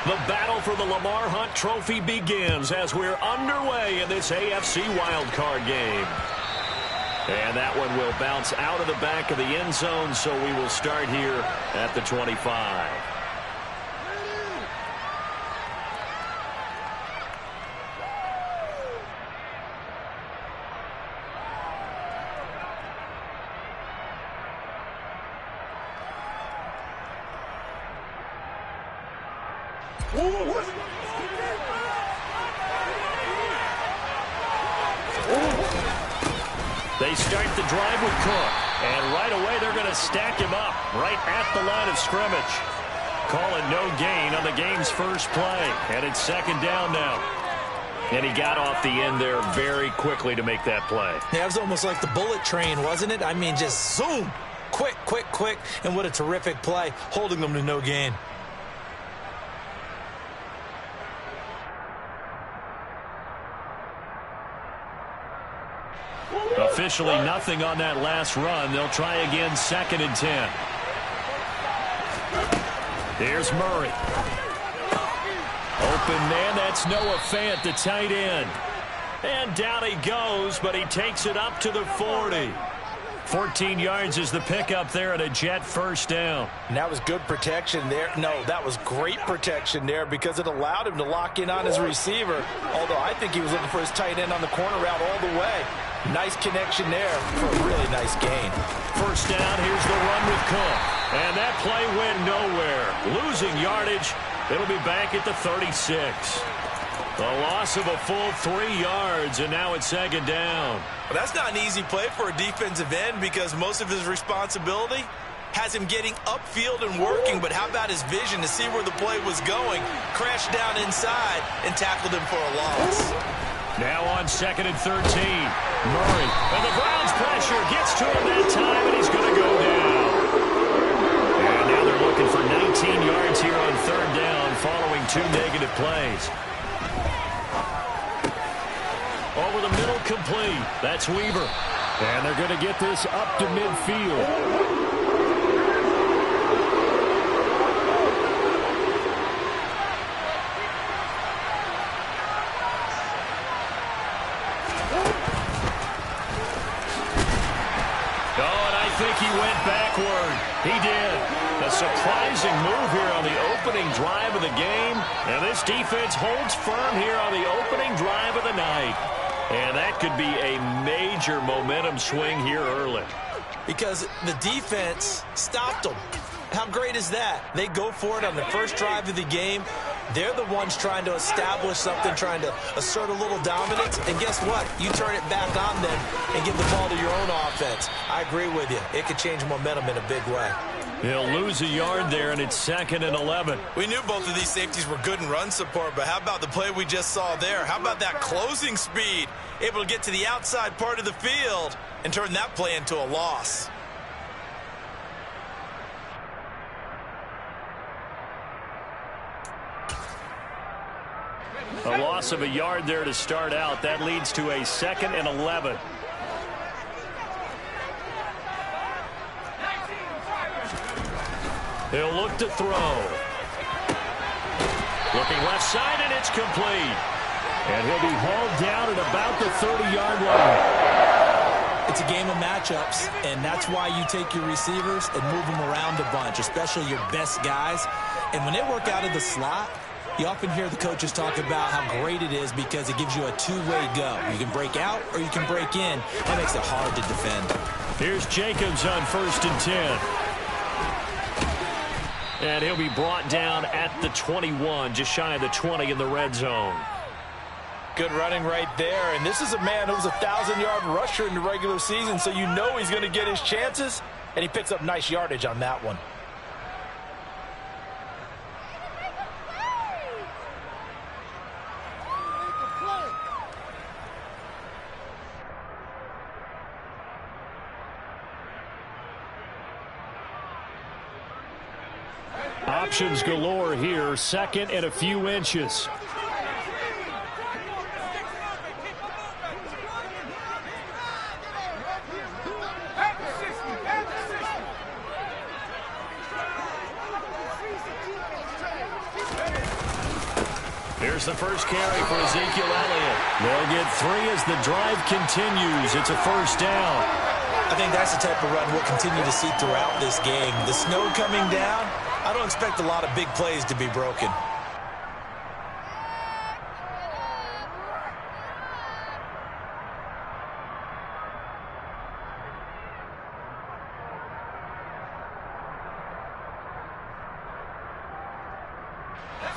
The battle for the Lamar Hunt Trophy begins as we're underway in this AFC wildcard game. And that one will bounce out of the back of the end zone, so we will start here at the 25. They start the drive with Cook, and right away they're going to stack him up right at the line of scrimmage. Call it no gain on the game's first play, and it's second down now. And he got off the end there very quickly to make that play. Yeah, it was almost like the bullet train, wasn't it? I mean, just zoom, quick, quick, quick, and what a terrific play, holding them to no gain. Officially nothing on that last run. They'll try again, 2nd and 10. Here's Murray. Open man, that's Noah Fant, the tight end. And down he goes, but he takes it up to the 40. 14 yards is the pickup there and a Jet first down. And that was good protection there. No, that was great protection there because it allowed him to lock in on his receiver. Although I think he was looking for his tight end on the corner route all the way. Nice connection there for a really nice gain. First down, here's the run with Cook. And that play went nowhere. Losing yardage. It'll be back at the 36. The loss of a full 3 yards, and now it's second down. Well, that's not an easy play for a defensive end because most of his responsibility has him getting upfield and working, but how about his vision to see where the play was going, crashed down inside, and tackled him for a loss. Now on 2nd and 13. Murray, and the Browns pressure gets to him that time, and he's going to go down. And now they're looking for 19 yards here on 3rd down following 2 negative plays. Over the middle, complete. That's Weaver. And they're going to get this up to midfield. I think he went backward. He did. A surprising move here on the opening drive of the game. And this defense holds firm here on the opening drive of the night. And that could be a major momentum swing here early. Because the defense stopped them. How great is that? They go for it on the first drive of the game. They're the ones trying to establish something, trying to assert a little dominance. And guess what? You turn it back on them and give the ball to your own offense. I agree with you. It could change momentum in a big way. He'll lose a yard there, and it's 2nd and 11. We knew both of these safeties were good in run support, but how about the play we just saw there? How about that closing speed? Able to get to the outside part of the field and turn that play into a loss. A loss of a yard there to start out. That leads to a 2nd and 11. He'll look to throw. Looking left side, and it's complete. And he'll be hauled down at about the 30-yard line. It's a game of matchups, and that's why you take your receivers and move them around a bunch, especially your best guys. And when they work out of the slot, you often hear the coaches talk about how great it is because it gives you a two-way go. You can break out or you can break in. That makes it hard to defend. Here's Jacobs on 1st and 10. And he'll be brought down at the 21, just shy of the 20 in the red zone. Good running right there. And this is a man who was a 1,000-yard rusher in the regular season, so you know he's going to get his chances, and he picks up nice yardage on that one. Options galore here, 2nd and a few inches. There's the first carry for Ezekiel Elliott. They'll get 3 as the drive continues. It's a first down. I think that's the type of run we'll continue to see throughout this game. The snow coming down, I don't expect a lot of big plays to be broken.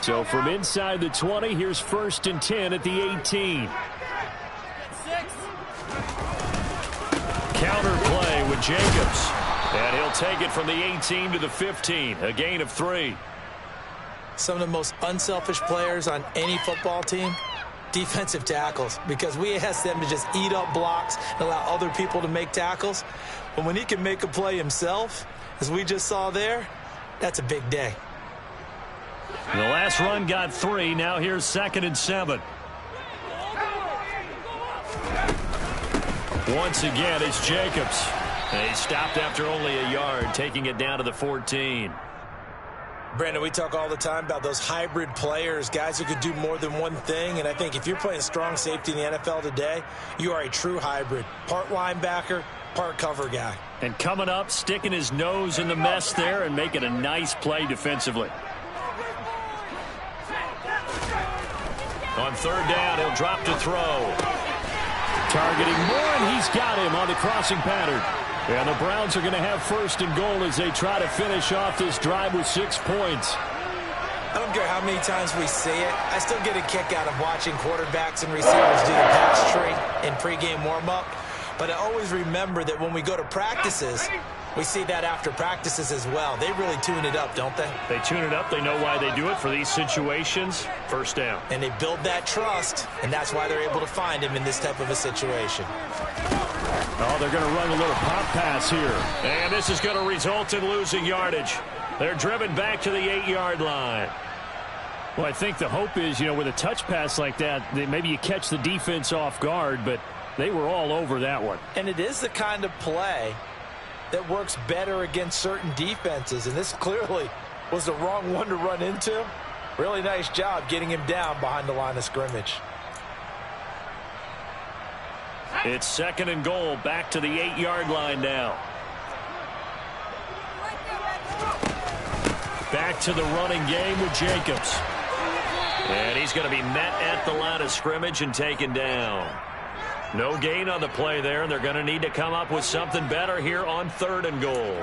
So from inside the 20, here's 1st and 10 at the 18. Counter play with Jacobs. And he'll take it from the 18 to the 15. A gain of 3. Some of the most unselfish players on any football team, defensive tackles, because we ask them to just eat up blocks and allow other people to make tackles. But when he can make a play himself, as we just saw there, that's a big day. The last run got 3. Now here's 2nd and 7. Once again, it's Jacobs. And he stopped after only a yard, taking it down to the 14. Brandon, we talk all the time about those hybrid players, guys who could do more than one thing. And I think if you're playing strong safety in the NFL today, you are a true hybrid. Part linebacker, part cover guy. And coming up, sticking his nose in the mess there and making a nice play defensively. On 3rd down, he'll drop to throw. Targeting Moore, and he's got him on the crossing pattern. And the Browns are going to have 1st and goal as they try to finish off this drive with 6 points. I don't care how many times we see it. I still get a kick out of watching quarterbacks and receivers do the pass tree in pregame warm-up. But I always remember that when we go to practices, we see that after practices as well. They really tune it up, don't they? They tune it up. They know why they do it for these situations. 1st down. And they build that trust, and that's why they're able to find him in this type of a situation. Oh, they're going to run a little pop pass here. And this is going to result in losing yardage. They're driven back to the 8-yard line. Well, I think the hope is, with a touch pass like that maybe you catch the defense off guard, but they were all over that one. And it is the kind of play that works better against certain defenses, and this clearly was the wrong one to run into. Really nice job getting him down behind the line of scrimmage. It's 2nd and goal, back to the 8-yard line now. Back to the running game with Jacobs. And he's going to be met at the line of scrimmage and taken down. No gain on the play there, and they're going to need to come up with something better here on 3rd and goal.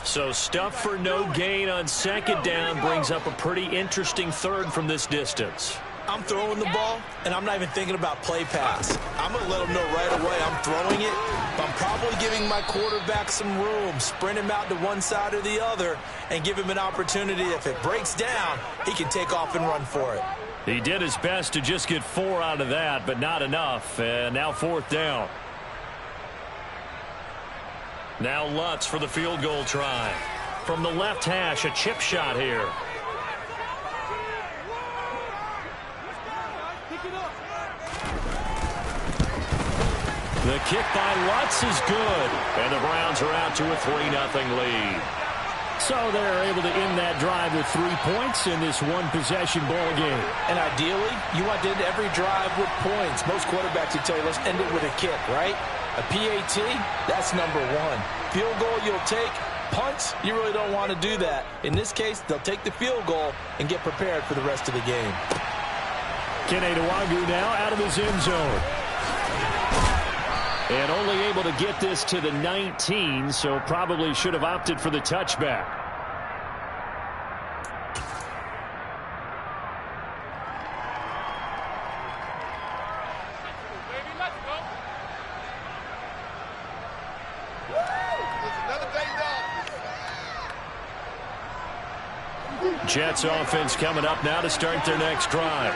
So stuff for no gain on 2nd down brings up a pretty interesting 3rd from this distance. I'm throwing the ball, and I'm not even thinking about play pass. I'm going to let him know right away I'm throwing it, but I'm probably giving my quarterback some room, sprint him out to one side or the other, and give him an opportunity. If it breaks down, he can take off and run for it. He did his best to just get 4 out of that, but not enough. And now 4th down. Now Lutz for the field goal try. From the left hash, a chip shot here. The kick by Lutz is good. And the Browns are out to a 3-0 lead. So they're able to end that drive with 3 points in this one-possession ball game. And ideally, you want to end every drive with points. Most quarterbacks would tell you, let's end it with a kick, right? A PAT, that's number 1. Field goal you'll take. Punts, you really don't want to do that. In this case, they'll take the field goal and get prepared for the rest of the game. Kene Nwangwu now out of his end zone. And only able to get this to the 19, so probably should have opted for the touchback. Jets offense coming up now to start their next drive.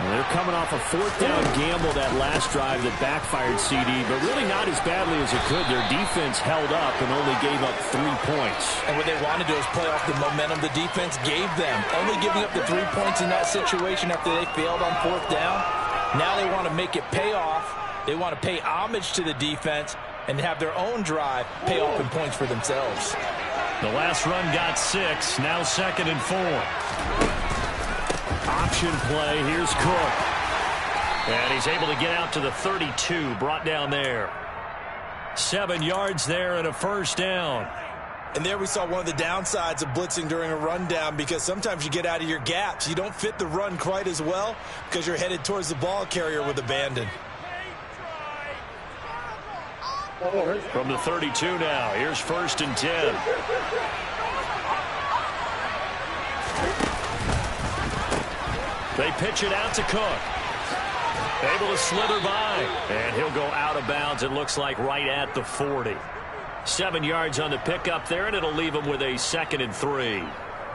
They're coming off a 4th down gamble that last drive that backfired CD, but really not as badly as it could. Their defense held up and only gave up 3 points. And what they want to do is play off the momentum the defense gave them. Only giving up the 3 points in that situation after they failed on 4th down. Now they want to make it pay off. They want to pay homage to the defense and have their own drive pay off in points for themselves. The last run got 6. Now 2nd and 4. Option play. Here's Cook. And he's able to get out to the 32, brought down there. 7 yards there and a first down. And there we saw one of the downsides of blitzing during a rundown, because sometimes you get out of your gaps. You don't fit the run quite as well because you're headed towards the ball carrier with abandon. From the 32 now, here's 1st and 10. They pitch it out to Cook. Able to slither by. And he'll go out of bounds, it looks like, right at the 40. 7 yards on the pickup there, and it'll leave him with a 2nd and 3.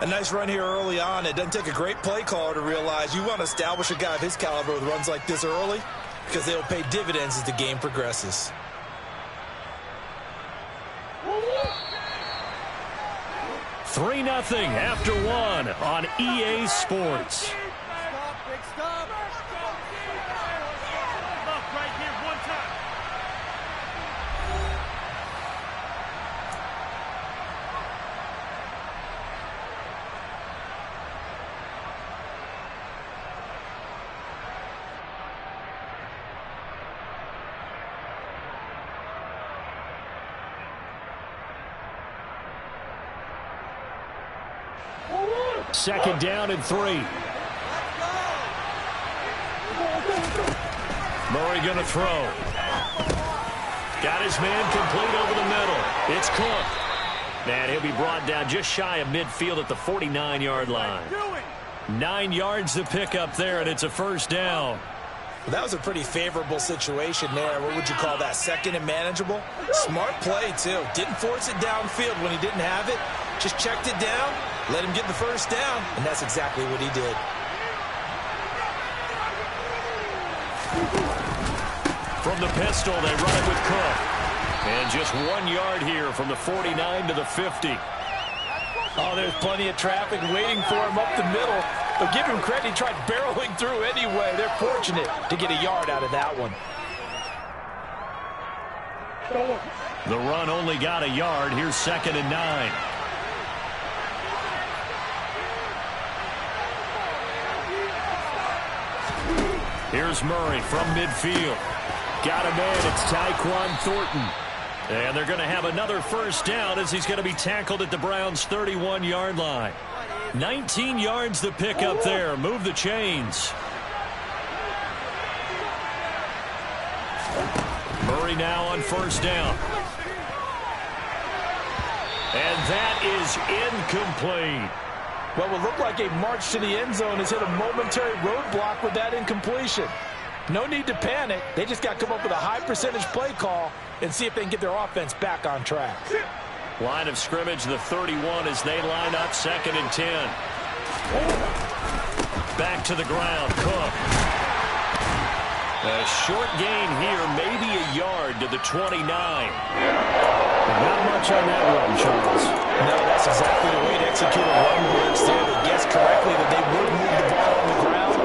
A nice run here early on. It doesn't take a great play caller to realize you want to establish a guy of his caliber with runs like this early, because they'll pay dividends as the game progresses. Three 0 after 1 on EA Sports. Second down and 3. Murray going to throw. Got his man complete over the middle. It's Cook. And he'll be brought down just shy of midfield at the 49-yard line. 9 yards to pick up there, and it's a first down. Well, that was a pretty favorable situation there. What would you call that? 2nd and manageable? Smart play, too. Didn't force it downfield when he didn't have it. Just checked it down, let him get the first down, and that's exactly what he did. From the pistol, they run it with Cook. And just 1 yard here from the 49 to the 50. Oh, there's plenty of traffic waiting for him up the middle. But give him credit, he tried barreling through anyway. They're fortunate to get a yard out of that one. The run only got a yard. Here's 2nd and 9. Here's Murray from midfield. Got a man. It's Tyquan Thornton. And they're going to have another first down as he's going to be tackled at the Browns' 31-yard line. 19 yards to pick up there. Move the chains. Murray now on first down. And that is incomplete. Well, what looked like a march to the end zone has hit a momentary roadblock with that incompletion. No need to panic. They just got to come up with a high percentage play call and see if they can get their offense back on track. Line of scrimmage, the 31 as they line up, 2nd and 10. Back to the ground, Cook. A short gain here, maybe a yard to the 29. Not much on that run, Charles. No, that's exactly the way to execute a run blitz there. They guessed correctly that they would move the ball on the ground,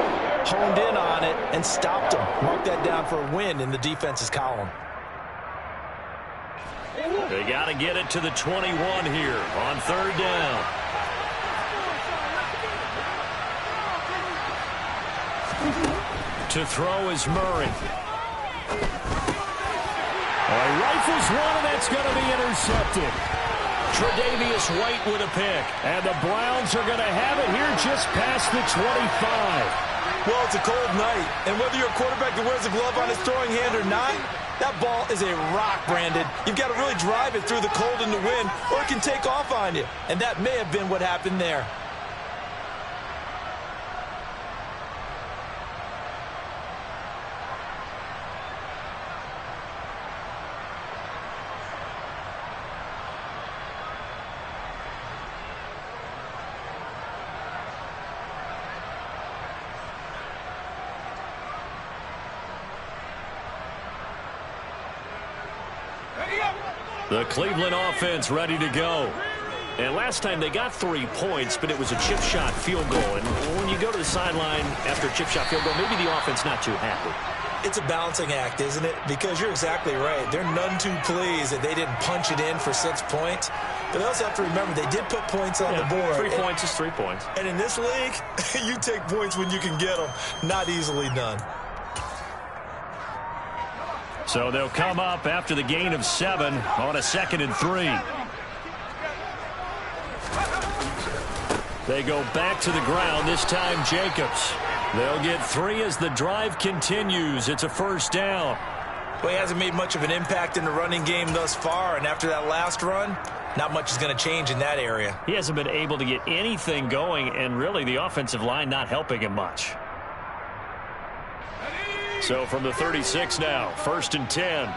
honed in on it, and stopped them. Mark that down for a win in the defense's column. They got to get it to the 21 here on 3rd down. To throw is Murray. Rifles one, and that's going to be intercepted. Tre'Davious White with a pick. And the Browns are going to have it here just past the 25. Well, it's a cold night, and whether you're a quarterback that wears a glove on his throwing hand or not, that ball is a rock, Brandon. You've got to really drive it through the cold and the wind, or it can take off on you. And that may have been what happened there. The Cleveland offense ready to go. And last time they got 3 points, but it was a chip shot field goal. And when you go to the sideline after a chip shot field goal, maybe the offense not too happy. It's a balancing act, isn't it? Because you're exactly right. They're none too pleased that they didn't punch it in for 6 points. But they also have to remember they did put points on the board. 3 points is 3 points. And in this league, you take points when you can get them. Not easily done. So they'll come up after the gain of 7 on a 2nd and 3. They go back to the ground, this time Jacobs. They'll get 3 as the drive continues. It's a first down. Well, he hasn't made much of an impact in the running game thus far, and after that last run, not much is going to change in that area. He hasn't been able to get anything going, and really the offensive line not helping him much. So from the 36 now, 1st and 10.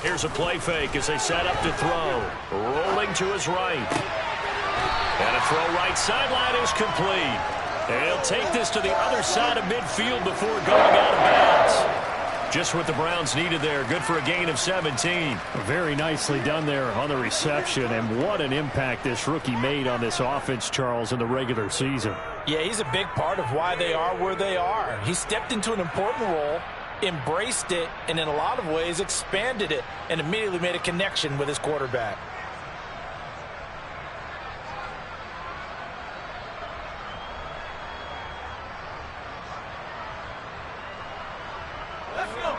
Here's a play fake as they set up to throw. Rolling to his right. And a throw right sideline is complete. And he'll take this to the other side of midfield before going out of bounds. Just what the Browns needed there. Good for a gain of 17. Very nicely done there on the reception. And what an impact this rookie made on this offense, Charles, in the regular season. Yeah, he's a big part of why they are where they are. He stepped into an important role, embraced it, and in a lot of ways expanded it, and immediately made a connection with his quarterback.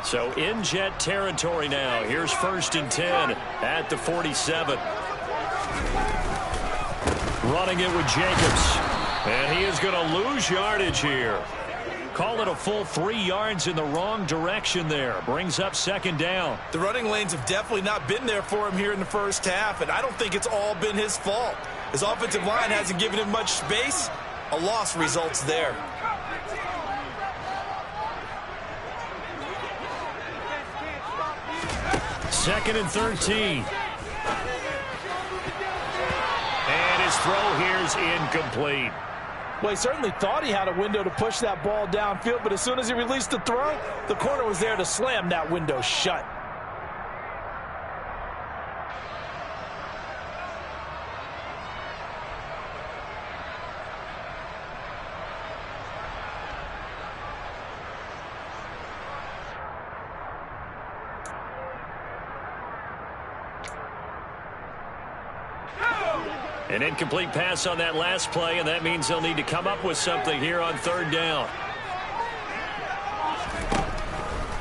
So in Jet territory now. Here's 1st and 10 at the 47. Running it with Jacobs. And he is going to lose yardage here. Call it a full 3 yards in the wrong direction there. Brings up 2nd down. The running lanes have definitely not been there for him here in the first half, and I don't think it's all been his fault. His offensive line hasn't given him much space. A loss results there. Second and 13. And his throw here is incomplete. Well, he certainly thought he had a window to push that ball downfield, but as soon as he released the throw, the corner was there to slam that window shut. An incomplete pass on that last play, and that means they'll need to come up with something here on 3rd down.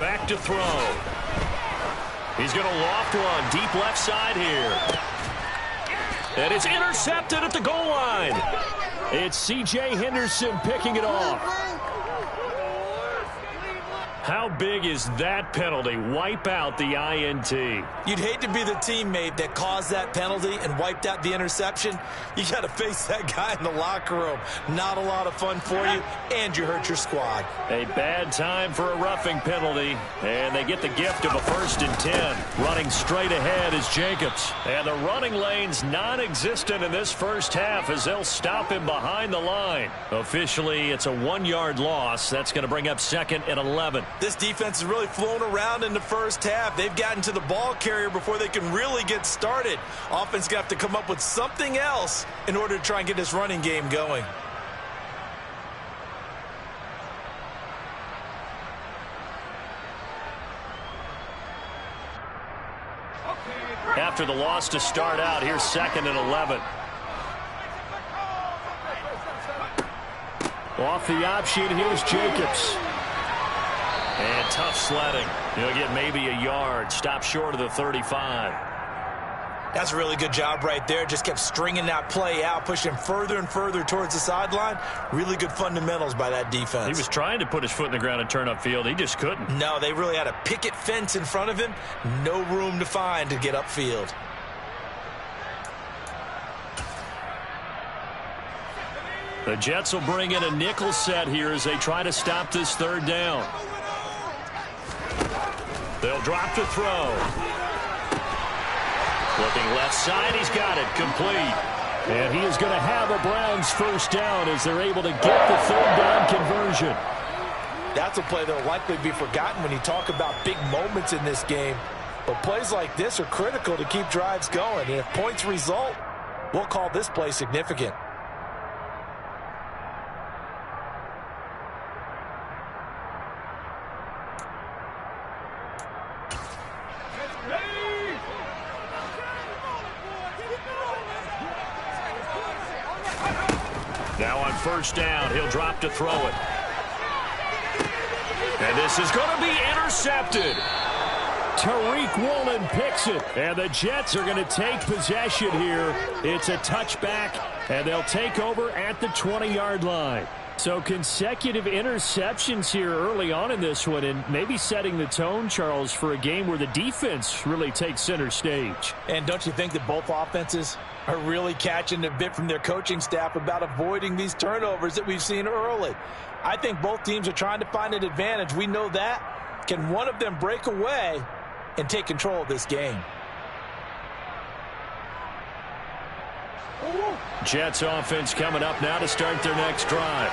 Back to throw. He's going to loft one deep left side here. And it's intercepted at the goal line. It's C.J. Henderson picking it off. How big is that penalty? Wipe out the INT. You'd hate to be the teammate that caused that penalty and wiped out the interception. You got to face that guy in the locker room. Not a lot of fun for you, and you hurt your squad. A bad time for a roughing penalty, and they get the gift of a 1st and 10. Running straight ahead is Jacobs. And the running lane's non-existent in this first half as they'll stop him behind the line. Officially, it's a 1-yard loss. That's going to bring up 2nd and 11. This defense has really flown around in the first half. They've gotten to the ball carrier before they can really get started. Offense got to come up with something else in order to try and get this running game going. After the loss to start out, here's 2nd and 11. Off the option, here's Jacobs. And tough sledding. He'll get maybe a yard. Stop short of the 35. That's a really good job right there. Just kept stringing that play out, pushing further and further towards the sideline. Really good fundamentals by that defense. He was trying to put his foot in the ground and turn upfield. He just couldn't. No, they really had a picket fence in front of him. No room to find to get upfield. The Jets will bring in a nickel set here as they try to stop this 3rd down. They'll drop to throw. Looking left side, he's got it, complete. And he is going to have a Browns 1st down as they're able to get the 3rd down conversion. That's a play that will likely be forgotten when you talk about big moments in this game. But plays like this are critical to keep drives going. And if points result, we'll call this play significant. Now on first down, he'll drop to throw it. And this is going to be intercepted. Tariq Woolen picks it, and the Jets are going to take possession here. It's a touchback, and they'll take over at the 20-yard line. So consecutive interceptions here early on in this one, and maybe setting the tone, Charles, for a game where the defense really takes center stage. And don't you think that both offenses are really catching a bit from their coaching staff about avoiding these turnovers that we've seen early? I think both teams are trying to find an advantage. We know that. Can one of them break away and take control of this game? Jets offense coming up now to start their next drive.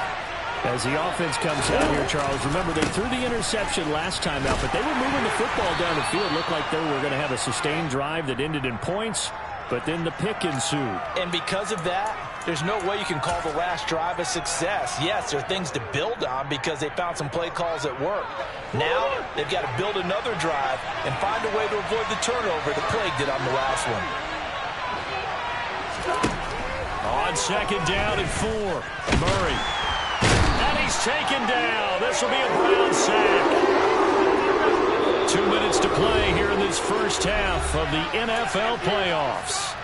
As the offense comes out here, Charles, remember they threw the interception last time out, but they were moving the football down the field. Looked like they were going to have a sustained drive that ended in points, but then the pick ensued. And because of that, there's no way you can call the last drive a success. Yes, there are things to build on because they found some play calls at work. Now, they've got to build another drive and find a way to avoid the turnover that plagued it on the last one. On second down and 4, Murray. And he's taken down. This will be a Brown sack. 2 minutes to play here in this first half of the AEFL Playoffs.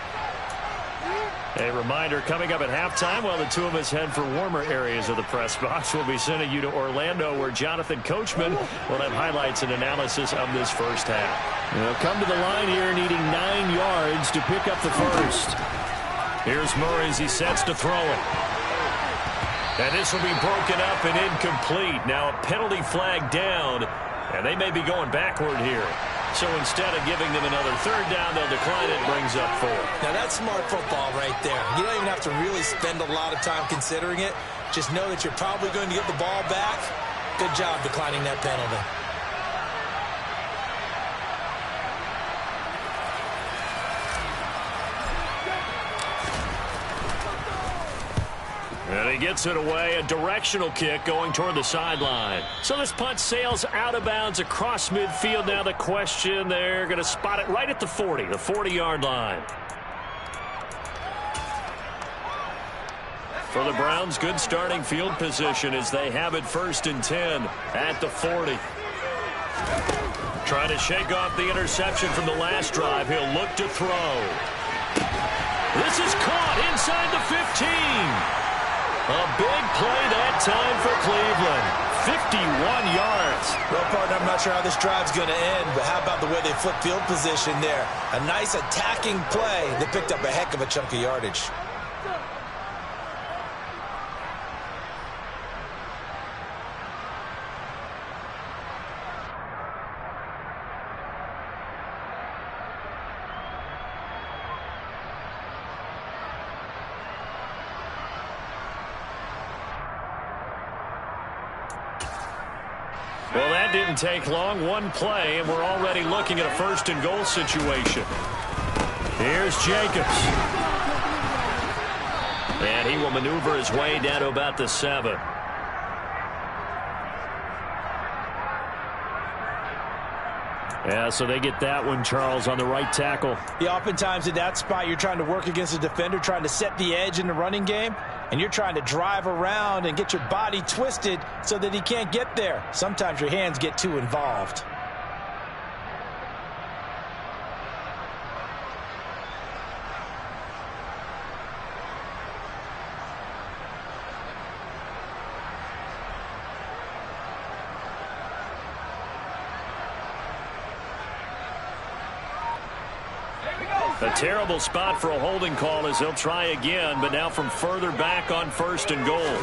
A reminder coming up at halftime while the two of us head for warmer areas of the press box. We'll be sending you to Orlando where Jonathan Coachman will have highlights and analysis of this first half. They'll come to the line here needing 9 yards to pick up the first. Here's Murray as he sets to throw it. And this will be broken up and incomplete. Now a penalty flag down, and they may be going backward here. So instead of giving them another third down, they'll decline it, brings up 4. Now that's smart football right there. You don't even have to really spend a lot of time considering it. Just know that you're probably going to get the ball back. Good job declining that penalty. And he gets it away, a directional kick going toward the sideline. So this punt sails out of bounds across midfield. Now the question, they're going to spot it right at the 40, the 40-yard line. For the Browns, good starting field position as they have it 1st and 10 at the 40. Trying to shake off the interception from the last drive. He'll look to throw. This is caught inside the 15. A big play that time for Cleveland. 51 yards. Well, partner, I'm not sure how this drive's going to end, but how about the way they flip field position there? A nice attacking play that picked up a heck of a chunk of yardage. Well, that didn't take long. One play, and we're already looking at a 1st and goal situation. Here's Jacobs. And he will maneuver his way down to about the 7. Yeah, so they get that one, Charles, on the right tackle. Yeah, oftentimes in that spot, you're trying to work against a defender, trying to set the edge in the running game, and you're trying to drive around and get your body twisted so that he can't get there. Sometimes your hands get too involved. A terrible spot for a holding call as he'll try again, but now from further back on 1st and goal.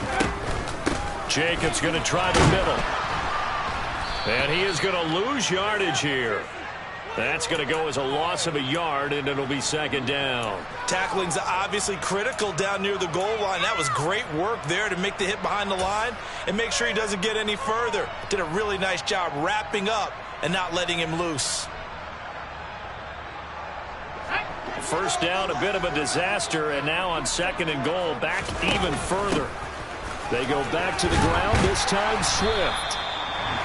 Jacobs going to try the middle. And he is going to lose yardage here. That's going to go as a loss of a yard, and it'll be second down. Tackling's obviously critical down near the goal line. That was great work there to make the hit behind the line and make sure he doesn't get any further. Did a really nice job wrapping up and not letting him loose. First down, a bit of a disaster, and now on second and goal, back even further. They go back to the ground, this time Swift.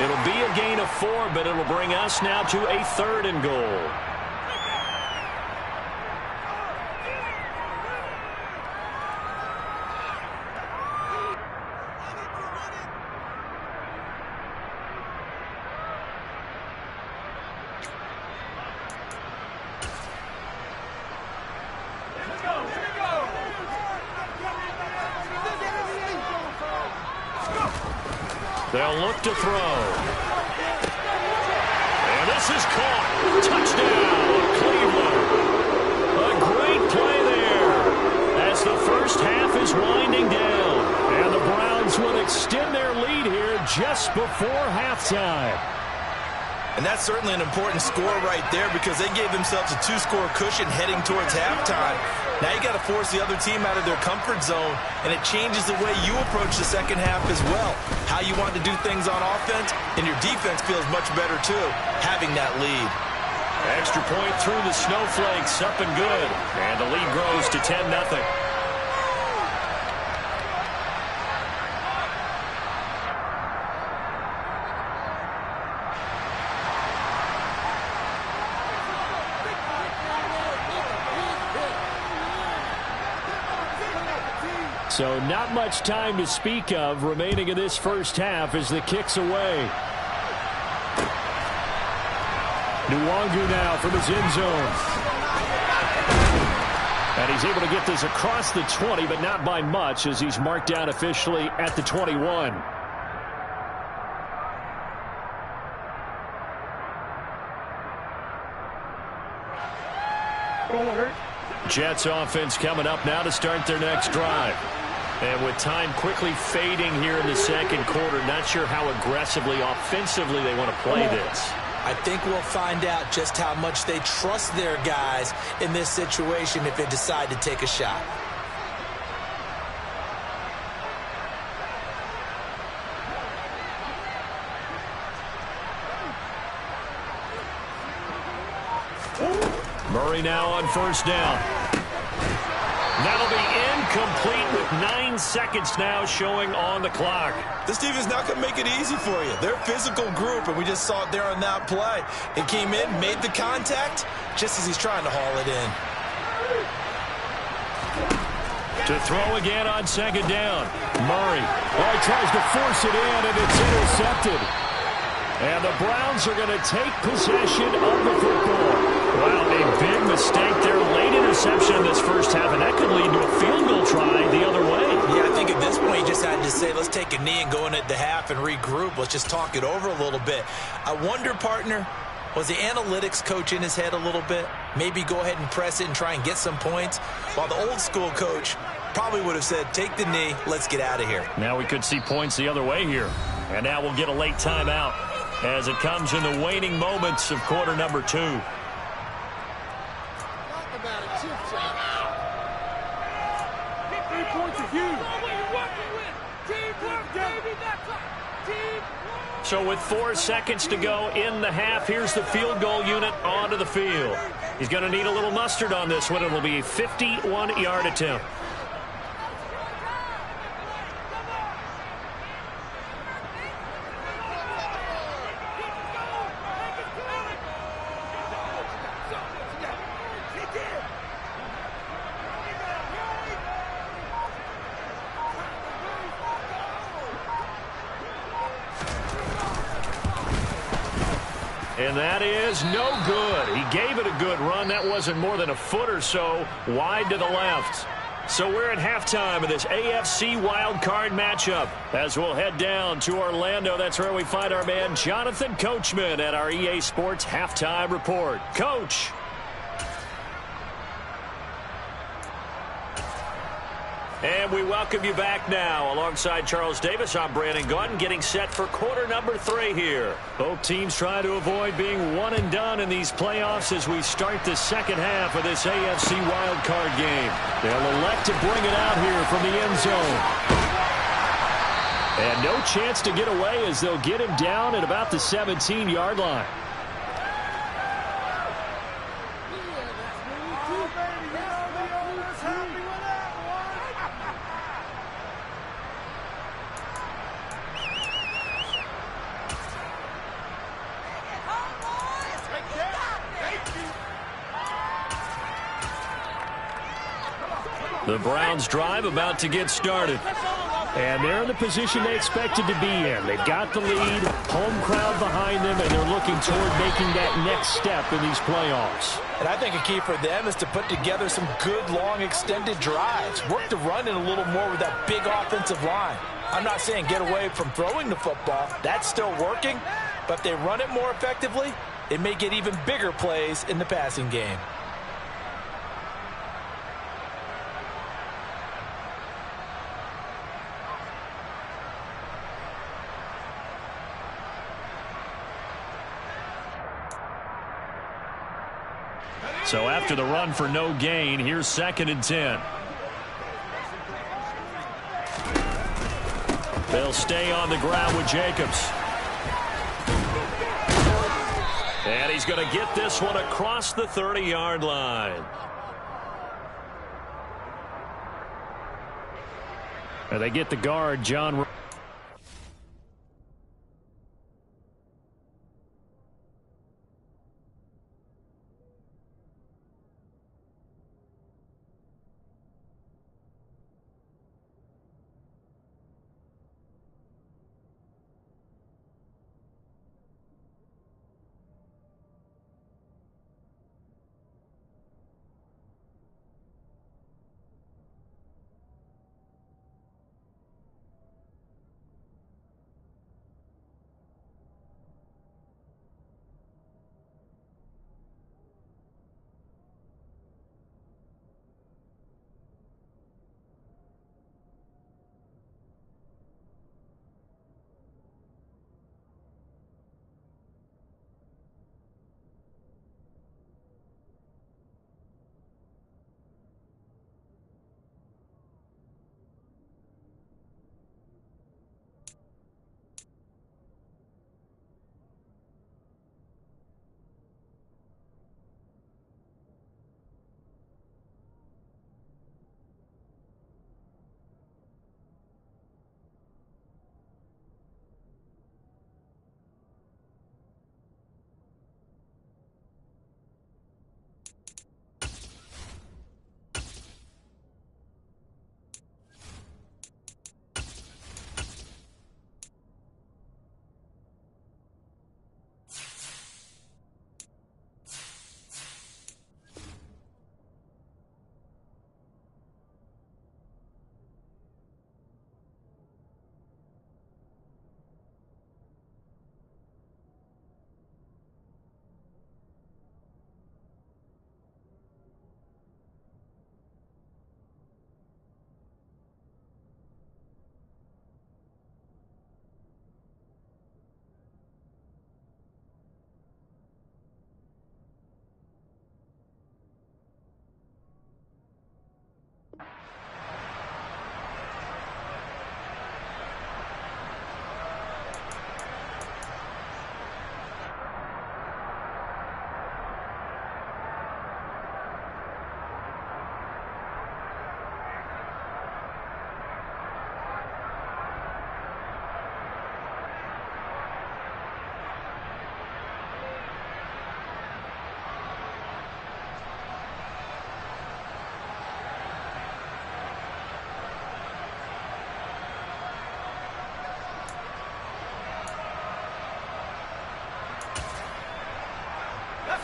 It'll be a gain of 4, but it'll bring us now to a 3rd and goal. They'll look to throw. And this is caught. Touchdown, Cleveland. A great play there as the first half is winding down. And the Browns will extend their lead here just before halftime. And that's certainly an important score right there because they gave themselves a 2-score cushion heading towards halftime. Now you got to force the other team out of their comfort zone, and it changes the way you approach the second half as well. How you want to do things on offense, and your defense feels much better too, having that lead. Extra point through the snowflakes, up and good. And the lead grows to 10-0. So not much time to speak of remaining in this first half as the kick's away. Nwangu now from his end zone. And he's able to get this across the 20, but not by much as he's marked down officially at the 21. Jets offense coming up now to start their next drive. And with time quickly fading here in the second quarter, not sure how aggressively, offensively they want to play this. I think we'll find out just how much they trust their guys in this situation if they decide to take a shot. Murray now on first down. That'll be incomplete with 9 seconds now showing on the clock. This defense not going to make it easy for you. They're a physical group, and we just saw it there on that play. It came in, made the contact, just as he's trying to haul it in. To throw again on second down. Murray. Oh, he tries to force it in, and it's intercepted. And the Browns are going to take possession of the football. Wow, a big mistake there. Late interception in this first half, and that could lead to a field goal try the other way. Yeah, I think at this point you just had to say, let's take a knee and go in at the half and regroup. Let's just talk it over a little bit. I wonder, partner, was the analytics coach in his head a little bit? Maybe go ahead and press it and try and get some points? While the old school coach probably would have said, take the knee, let's get out of here. Now we could see points the other way here. And now we'll get a late timeout as it comes in the waning moments of quarter number 2. So with 4 seconds to go in the half, here's the field goal unit onto the field. He's going to need a little mustard on this one. It'll be a 51-yard attempt. And that is no good. He gave it a good run. That wasn't more than a foot or so wide to the left. So we're at halftime of this AFC wildcard matchup. As we'll head down to Orlando, that's where we find our man Jonathan Coachman at our EA Sports Halftime Report. Coach. And And we welcome you back now. Alongside Charles Davis, I'm Brandon Gaudin, getting set for quarter number 3 here. Both teams try to avoid being one and done in these playoffs as we start the second half of this AFC wildcard game. They'll elect to bring it out here from the end zone. And no chance to get away as they'll get him down at about the 17-yard line. The Browns drive about to get started. And they're in the position they expected to be in. They've got the lead, home crowd behind them, and they're looking toward making that next step in these playoffs. And I think a key for them is to put together some good, long, extended drives. Work the run in a little more with that big offensive line. I'm not saying get away from throwing the football. That's still working. But if they run it more effectively, it may get even bigger plays in the passing game. So after the run for no gain, here's 2nd and 10. They'll stay on the ground with Jacobs. And he's going to get this one across the 30-yard line. And they get the guard, John.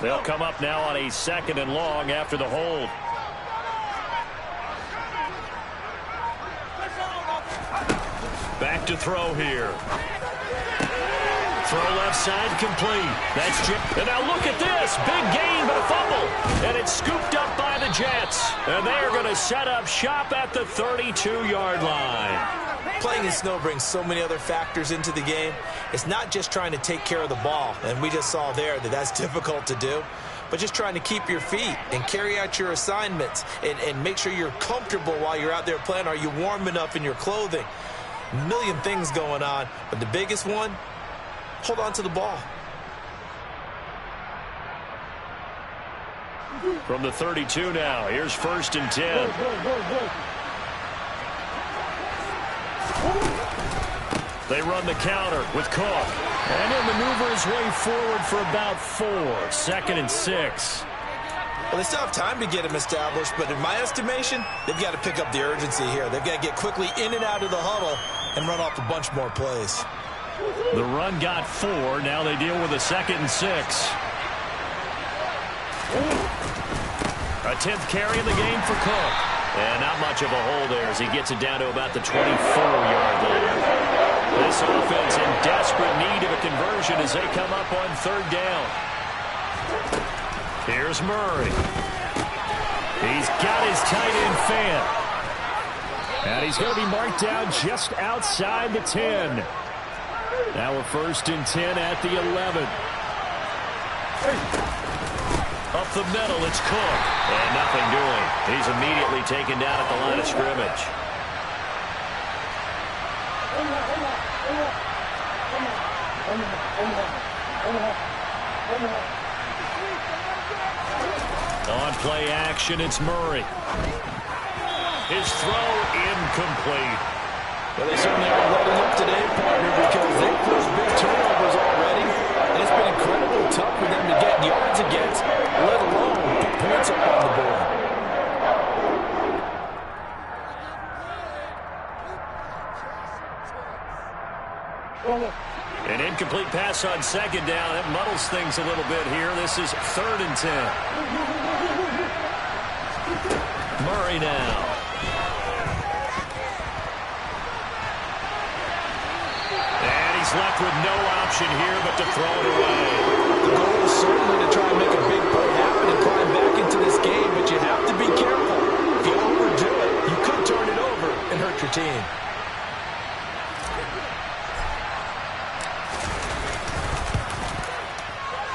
They'll come up now on a 2nd and long after the hold. Back to throw here. Throw left side complete. That's Jim. And now look at this. Big gain, but a fumble. And it's scooped up by the Jets. And they are going to set up shop at the 32-yard line. Playing in snow brings so many other factors into the game. It's not just trying to take care of the ball, and we just saw there that that's difficult to do, but just trying to keep your feet and carry out your assignments and make sure you're comfortable while you're out there playing. Are you warm enough in your clothing? A million things going on, but the biggest one, hold on to the ball. From the 32 now, here's 1st and 10. They run the counter with Cook. And he'll maneuver his way forward for about 4. 2nd and 6. Well, they still have time to get him established, but in my estimation, they've got to pick up the urgency here. They've got to get quickly in and out of the huddle and run off a bunch more plays. The run got 4. Now they deal with a 2nd and 6. A 10th carry in the game for Cook. And not much of a hole there as he gets it down to about the 24-yard line. This offense in desperate need of a conversion as they come up on 3rd down. Here's Murray. He's got his tight end fan. And he's going to be marked down just outside the 10. Now a 1st and 10 at the 11. Up the middle, it's Cook. And nothing doing. He's immediately taken down at the line of scrimmage. On play action, it's Murray. His throw incomplete. Well, they certainly are letting up today, partner, because they forced big turnovers already. And it's been incredibly tough for them to get yards against, let alone put points up on the board. An incomplete pass on 2nd down. That muddles things a little bit here. This is 3rd and 10. Murray now. And he's left with no option here but to throw it away. The goal is certainly to try and make a big play happen and climb back into this game, but you have to be careful. If you overdo it, you could turn it over and hurt your team.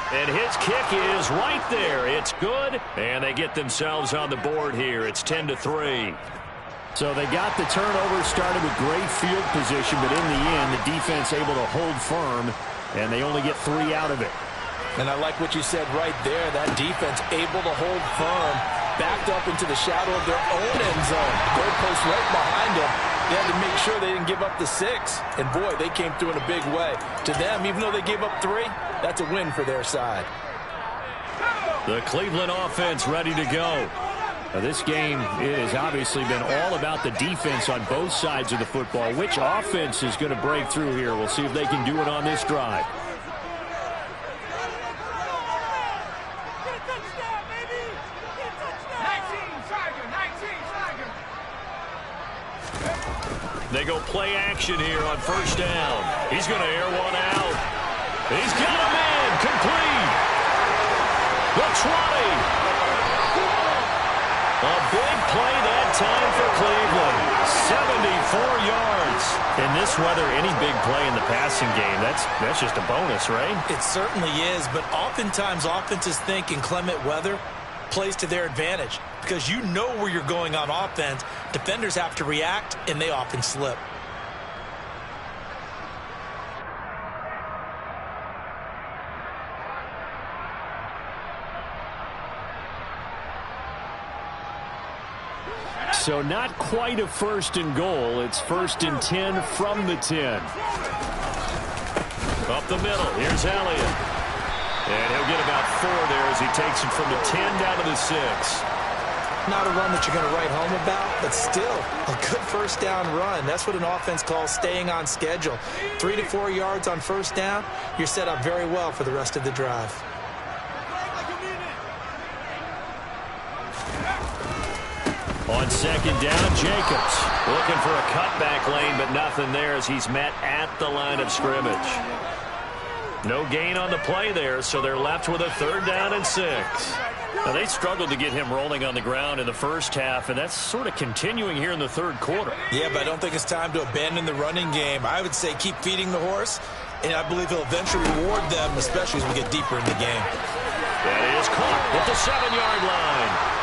And his kick is right there. It's good, and they get themselves on the board here. It's 10-3. So they got the turnover started with great field position, but in the end, the defense able to hold firm, and they only get 3 out of it. And I like what you said right there. That defense able to hold firm, backed up into the shadow of their own end zone. The goalpost right behind them. They had to make sure they didn't give up the 6. And, boy, they came through in a big way. To them, even though they gave up 3, that's a win for their side. The Cleveland offense ready to go. Now, this game it has obviously been all about the defense on both sides of the football. Which offense is going to break through here? We'll see if they can do it on this drive. They go play action here on 1st down. He's going to air one out. He's got a man complete. The 20. A big play that time for Cleveland. 74 yards. In this weather, any big play in the passing game, that's just a bonus, right? It certainly is, but oftentimes offenses think in clement weather plays to their advantage because you know where you're going on offense. Defenders have to react, and they often slip. So not quite a 1st and goal. It's 1st and 10 from the 10. Up the middle. Here's Elliott. And he'll get about 4 there as he takes it from the 10 down to the 6. Not a run that you're going to write home about, but still a good 1st down run. That's what an offense calls staying on schedule. 3 to 4 yards on 1st down, you're set up very well for the rest of the drive. On 2nd down, Jacobs looking for a cutback lane, but nothing there as he's met at the line of scrimmage. No gain on the play there, so they're left with a 3rd down and 6. Now, they struggled to get him rolling on the ground in the first half, and that's sort of continuing here in the third quarter. Yeah, but I don't think it's time to abandon the running game. I would say keep feeding the horse, and I believe he'll eventually reward them, especially as we get deeper in the game. That is caught at the 7-yard line.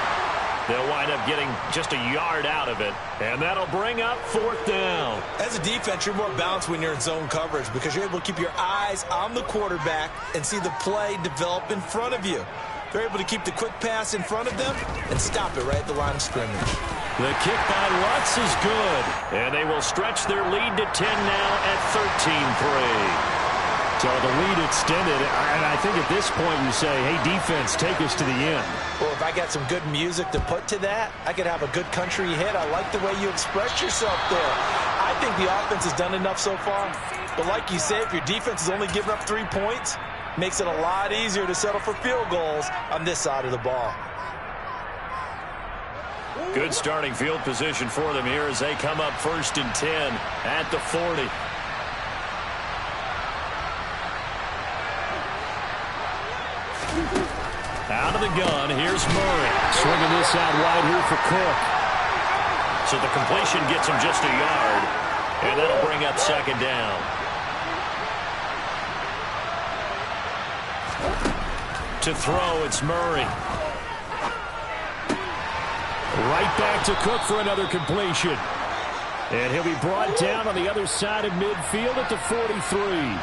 They'll wind up getting just a yard out of it, and that'll bring up fourth down. As a defense, you're more balanced when you're in zone coverage because you're able to keep your eyes on the quarterback and see the play develop in front of you. They're able to keep the quick pass in front of them and stop it right at the line of scrimmage. The kick by Lutz is good, and they will stretch their lead to 10 now at 13-3. So the lead extended, and I think at this point you say, hey, defense, take us to the end. Well, if I got some good music to put to that, I could have a good country hit. I like the way you express yourself there. I think the offense has done enough so far. But like you say, if your defense is only giving up 3 points, makes it a lot easier to settle for field goals on this side of the ball. Good starting field position for them here as they come up 1st and 10 at the 40. Out of the gun, here's Murray. Swinging this out wide here for Cook. So the completion gets him just a yard, and that'll bring up 2nd down. To throw, it's Murray. Right back to Cook for another completion. And he'll be brought down on the other side of midfield at the 43.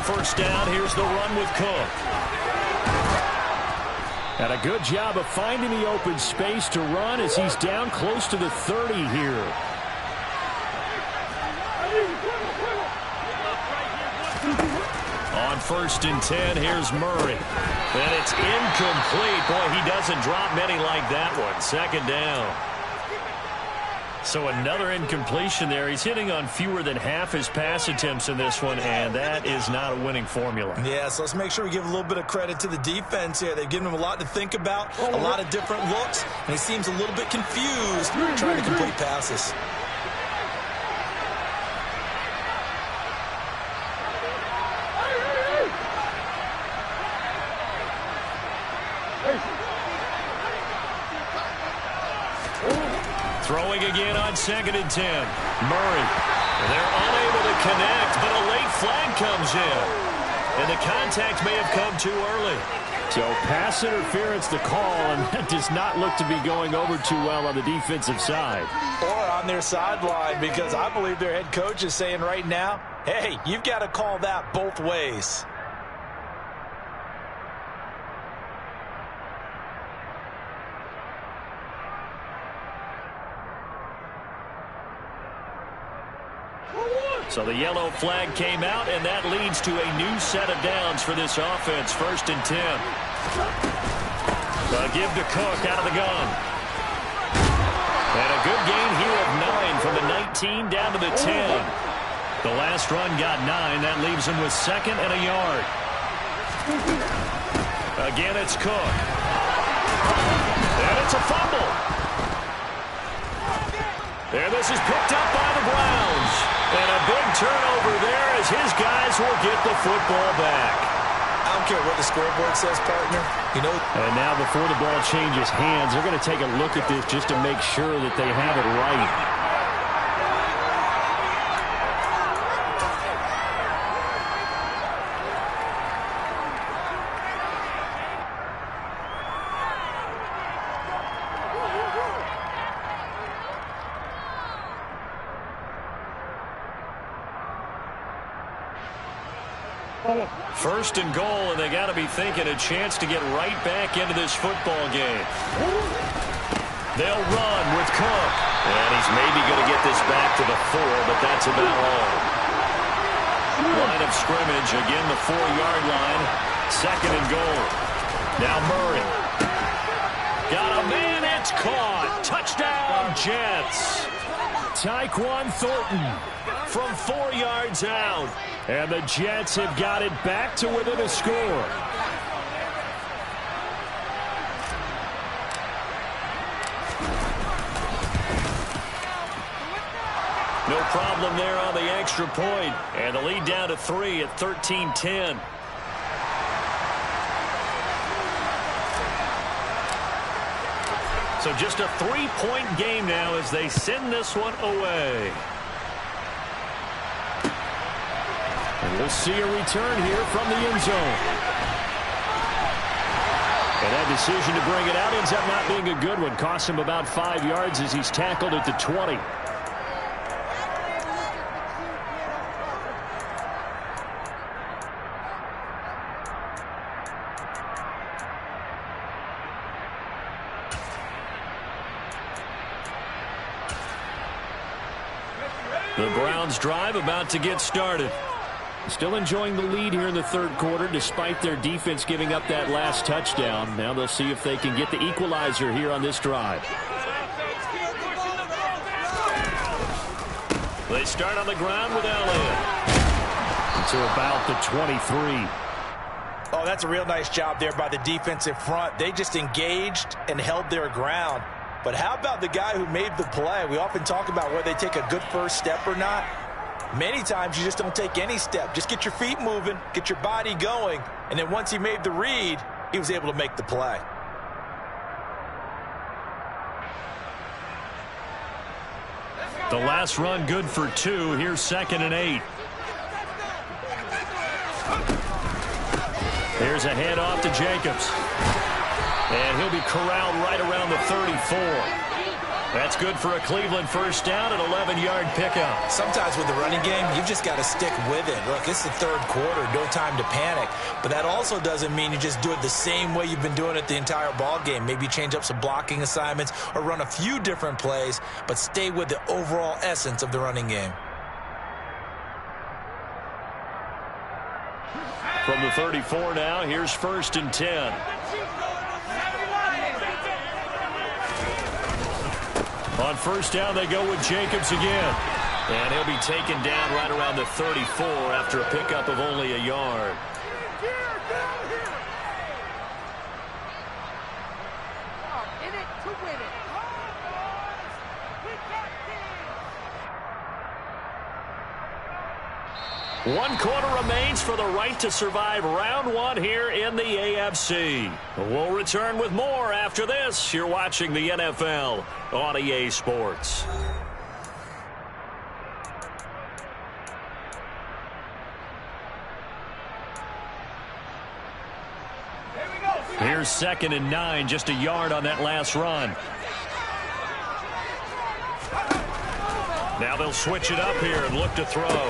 First down, here's the run with Cook. And a good job of finding the open space to run as he's down close to the 30 here. On 1st and 10, here's Murray. And it's incomplete. Boy, he doesn't drop many like that one. 2nd down. So another incompletion there. He's hitting on fewer than half his pass attempts in this one, and that is not a winning formula. Yeah, so let's make sure we give a little bit of credit to the defense here. They've given him a lot to think about, a lot of different looks, and he seems a little bit confused trying to complete passes. Throwing again on 2nd and 10. Murray. They're unable to connect, but a late flag comes in. And the contact may have come too early. So pass interference the call, and that does not look to be going over too well on the defensive side. Or on their sideline, because I believe their head coach is saying right now, hey, you've got to call that both ways. So the yellow flag came out, and that leads to a new set of downs for this offense. 1st and 10. A give to Cook out of the gun. And a good gain here of 9 from the 19 down to the 10. The last run got 9. That leaves him with 2nd and a yard. Again, it's Cook. And it's a fumble. And this is picked up by the Browns. And a big turnover there as his guys will get the football back. I don't care what the scoreboard says, partner. You know. And now before the ball changes hands, they're going to take a look at this just to make sure that they have it right. First and goal, and they got to be thinking a chance to get right back into this football game. They'll run with Cook. And he's maybe going to get this back to the 4, but that's about all. Line of scrimmage, again the 4-yard line. 2nd and goal. Now Murray. Got a man, it's caught. Touchdown, Jets. Tyquan Thornton from 4 yards out. And the Jets have got it back to within a score. No problem there on the extra point. And the lead down to 3 at 13-10. So just a 3-point game now as they send this one away. And we'll see a return here from the end zone. And that decision to bring it out ends up not being a good one. Costs him about 5 yards as he's tackled at the 20. The Browns drive about to get started. Still enjoying the lead here in the third quarter despite their defense giving up that last touchdown. Now they'll see if they can get the equalizer here on this drive. They start on the ground with Elliott. To about the 23. Oh, that's a real nice job there by the defensive front. They just engaged and held their ground. But how about the guy who made the play? We often talk about whether they take a good first step or not. Many times you just don't take any step. Just get your feet moving, get your body going, and then once he made the read, he was able to make the play. The last run good for 2. Here's 2nd and 8. Here's a handoff to Jacobs. And he'll be corralled right around the 34. That's good for a Cleveland first down, an 11-yard pickup. Sometimes with the running game, you've just got to stick with it. Look, it's the third quarter, no time to panic. But that also doesn't mean you just do it the same way you've been doing it the entire ball game. Maybe change up some blocking assignments or run a few different plays, but stay with the overall essence of the running game. From the 34 now, here's 1st and 10. On first down, they go with Jacobs again. And he'll be taken down right around the 34 after a pickup of only a yard. One quarter remains for the right to survive round 1 here in the AFC. We'll return with more after this. You're watching the NFL on EA Sports. Here's 2nd and 9, just a yard on that last run. Now they'll switch it up here and look to throw.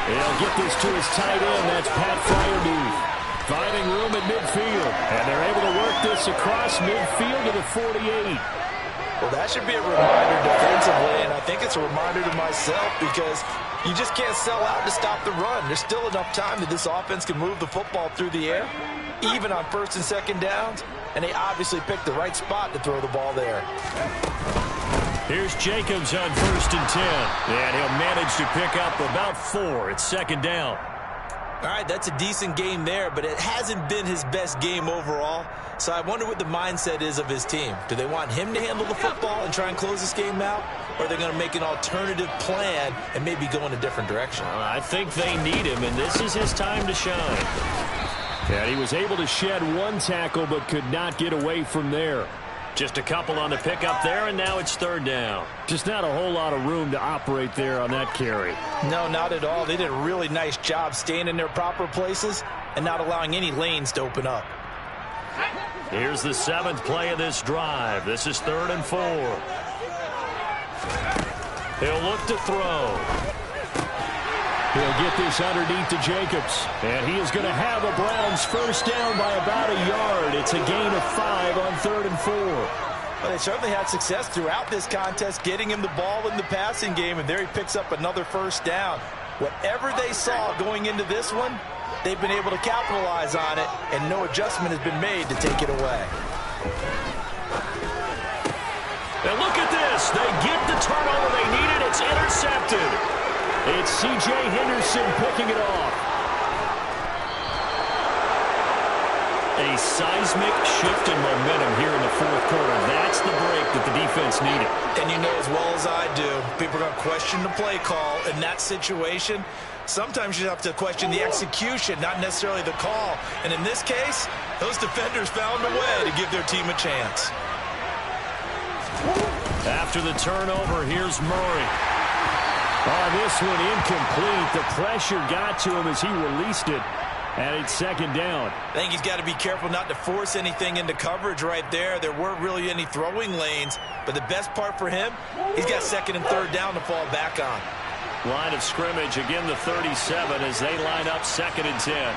He'll get this to his tight end. That's Pat Fryermuth. Finding room at midfield. And they're able to work this across midfield to the 48. Well, that should be a reminder defensively, and I think it's a reminder to myself because you just can't sell out to stop the run. There's still enough time that this offense can move the football through the air, even on 1st and 2nd downs, and they obviously picked the right spot to throw the ball there. Here's Jacobs on 1st and 10. And he'll manage to pick up about 4. It's 2nd down. All right, that's a decent game there, but it hasn't been his best game overall. So I wonder what the mindset is of his team. Do they want him to handle the football and try and close this game out? Or are they going to make an alternative plan and maybe go in a different direction? I think they need him, and this is his time to shine. And he was able to shed 1 tackle but could not get away from there. Just a couple on the pickup there, and now it's 3rd down. Just not a whole lot of room to operate there on that carry. No, not at all. They did a really nice job staying in their proper places and not allowing any lanes to open up. Here's the 7th play of this drive. This is 3rd and 4. He'll look to throw. He'll get this underneath to Jacobs. And he is going to have a Browns first down by about a yard. It's a gain of 5 on 3rd and 4. Well, they certainly had success throughout this contest, getting him the ball in the passing game, and there he picks up another first down. Whatever they saw going into this one, they've been able to capitalize on it, and no adjustment has been made to take it away. And look at this. They get the turnover they needed. It's intercepted. It's C.J. Henderson picking it off. A seismic shift in momentum here in the 4th quarter. That's the break that the defense needed. And you know as well as I do, people are going to question the play call in that situation. Sometimes you have to question the execution, not necessarily the call. And in this case, those defenders found a way to give their team a chance. After the turnover, here's Murray. Oh, this one incomplete. The pressure got to him as he released it. And it's second down. I think he's got to be careful not to force anything into coverage right there. There weren't really any throwing lanes. But the best part for him, he's got second and third down to fall back on. Line of scrimmage, again the 37 as they line up second and 10.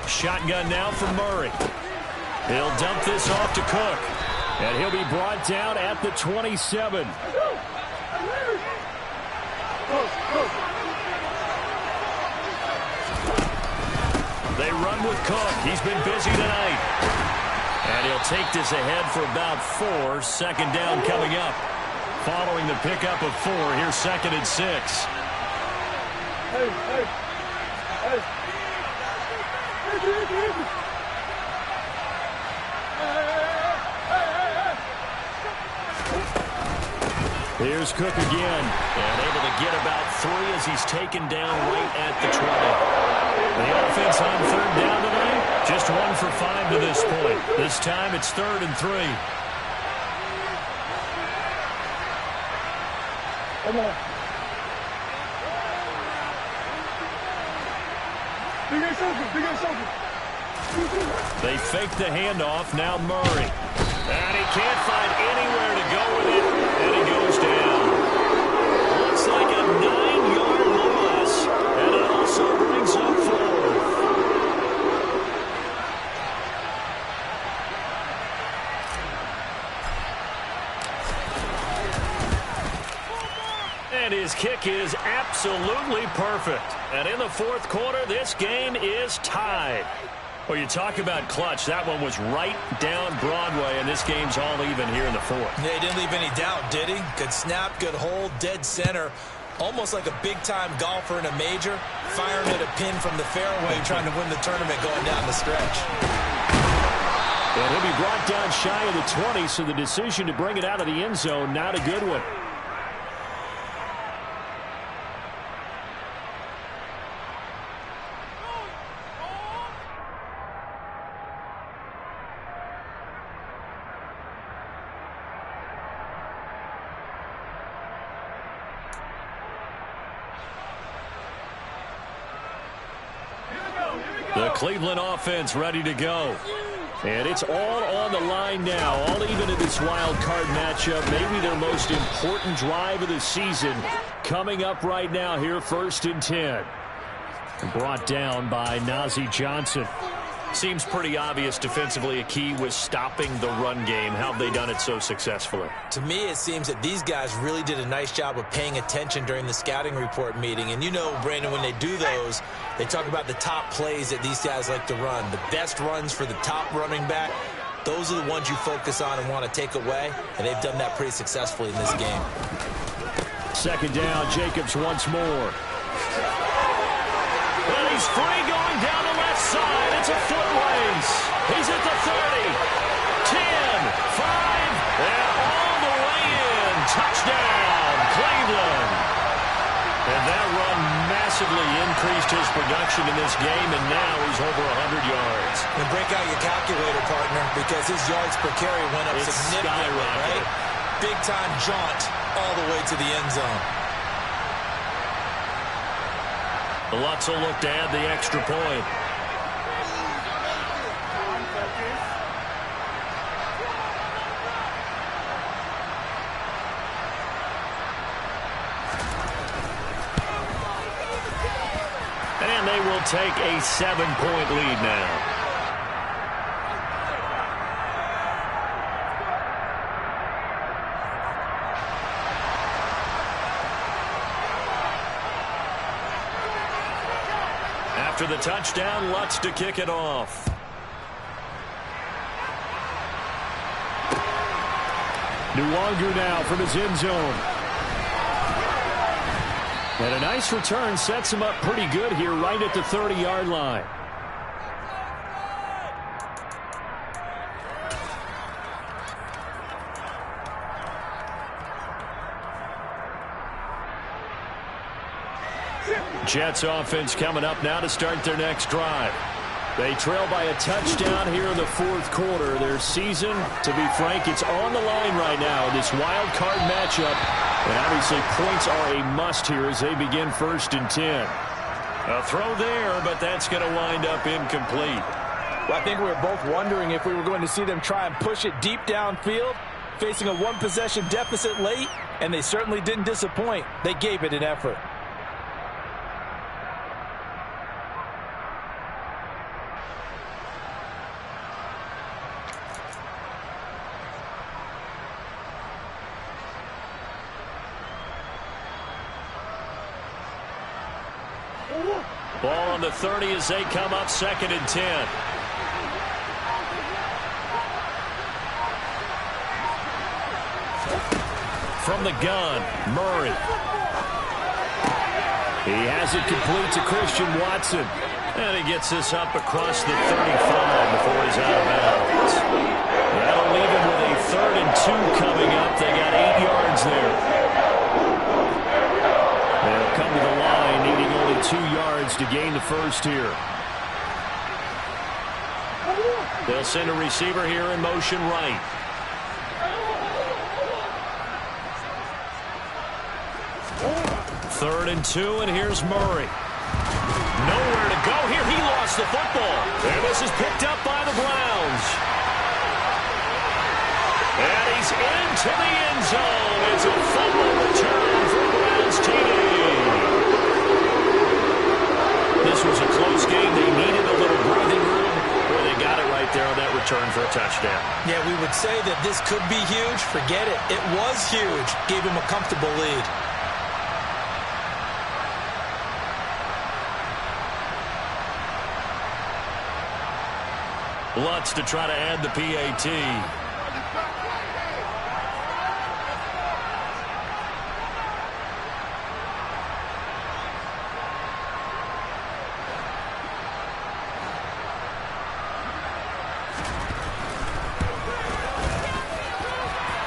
Shotgun now for Murray. He'll dump this off to Cook. And he'll be brought down at the 27. They run with Cook. He's been busy tonight. And he'll take this ahead for about 4. Second down coming up. Following the pickup of 4, here's second and 6. Here's Cook again, and able to get about 3 as he's taken down right at the 20. The offense on third down tonight, just 1 for 5 to this point. This time it's 3rd and 3. Come on. They fake the handoff, now Murray. And he can't find anywhere to go with it, and he goes down. Looks like a 9-yard loss, and it also brings up 4th. And his kick is absolutely perfect. And in the 4th quarter, this game is tied. Well, you talk about clutch. That one was right down Broadway, and this game's all even here in the 4th. Yeah, he didn't leave any doubt, did he? Good snap, good hold, dead center. Almost like a big-time golfer in a major, firing at a pin from the fairway, trying to win the tournament going down the stretch. And he'll be brought down shy of the 20, so the decision to bring it out of the end zone, not a good one. The Cleveland offense ready to go. And it's all on the line now, all even in this wild card matchup. Maybe their most important drive of the season coming up right now here, 1st and 10. Brought down by Nazeeh Johnson. Seems pretty obvious defensively a key was stopping the run game. How have they done it so successfully? To me, it seems that these guys really did a nice job of paying attention during the scouting report meeting. And you know, Brandon, when they do those, they talk about the top plays that these guys like to run. The best runs for the top running back, those are the ones you focus on and want to take away. And they've done that pretty successfully in this game. Second down, Jacobs once more. Well, he's free going down the left side. It's a foot race. He's at the 30, 10, 5, and all the way in. Touchdown, Cleveland. And that run massively increased his production in this game, and now he's over 100 yards. And break out your calculator, partner, because his yards per carry went up significantly, right? Big-time jaunt all the way to the end zone. Lutz will look to add the extra point. And they will take a 7-point lead now. After the touchdown, Lutz to kick it off. Nwangu now from his end zone. And a nice return sets him up pretty good here right at the 30-yard line. Jets offense coming up now to start their next drive. They trail by a touchdown here in the fourth quarter. Their season, to be frank, it's on the line right now in this wild card matchup. And obviously points are a must here as they begin 1st and 10. A throw there, but that's going to wind up incomplete. Well, I think we were both wondering if we were going to see them try and push it deep downfield, facing a one-possession deficit late, and they certainly didn't disappoint. They gave it an effort. Ball on the 30 as they come up 2nd and 10. From the gun, Murray. He has it complete to Christian Watson. And he gets this up across the 35 before he's out of bounds. That'll leave him with a 3rd and 2 coming up. They got 8 yards there. They'll come to the line, needing only 2 yards to gain the first here. They'll send a receiver here in motion right. Third and 2, and here's Murray. Nowhere to go here. He lost the football. And this is picked up by the Browns. And he's into the end zone. It's a fumble return for Browns TD. This was a close game. They needed a little breathing room. Well, they got it right there on that return for a touchdown. Yeah, we would say that this could be huge. Forget it. It was huge. Gave him a comfortable lead. Lutz to try to add the PAT.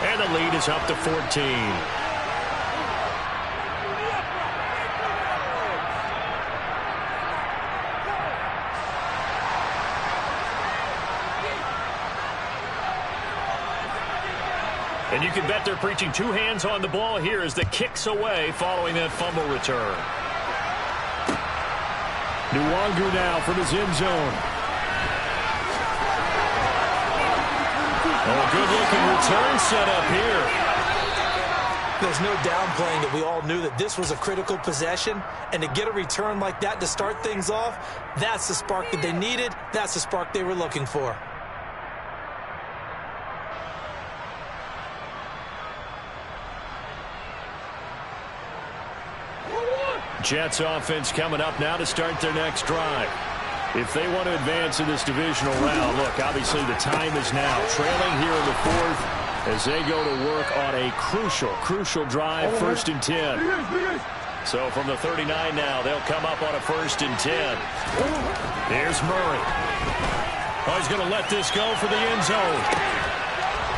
And the lead is up to 14. And you can bet they're preaching 2 hands on the ball here as the kick's away following that fumble return. Nwangu now from his end zone. Oh, good-looking return set up here. There's no downplaying that we all knew that this was a critical possession, and to get a return like that to start things off, that's the spark that they needed. That's the spark they were looking for. Jets offense coming up now to start their next drive. If they want to advance in this divisional round, look, obviously the time is now. Trailing here in the fourth as they go to work on a crucial drive, 1st and 10. So from the 39 now, they'll come up on a 1st and 10. Here's Murray. Oh, he's going to let this go for the end zone.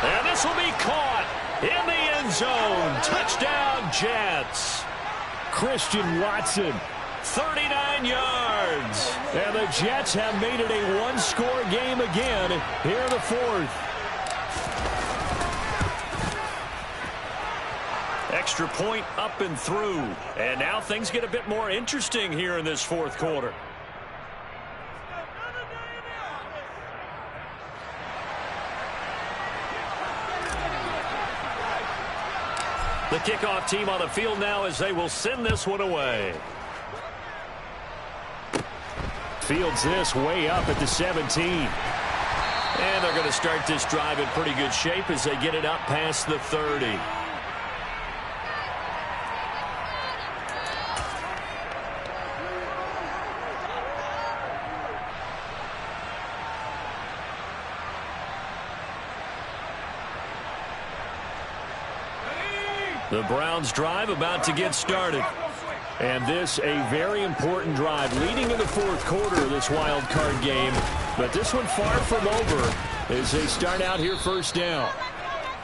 And this will be caught in the end zone. Touchdown, Jets. Christian Watson, 39 yards. And the Jets have made it a one-score game again here in the fourth. Extra point up and through. And now things get a bit more interesting here in this fourth quarter. The kickoff team on the field now as they will send this one away. Fields this way up at the 17. And they're going to start this drive in pretty good shape as they get it up past the 30. The Browns drive about to get started. And this a very important drive leading in the fourth quarter of this wild card game. But this one far from over as they start out here 1st down.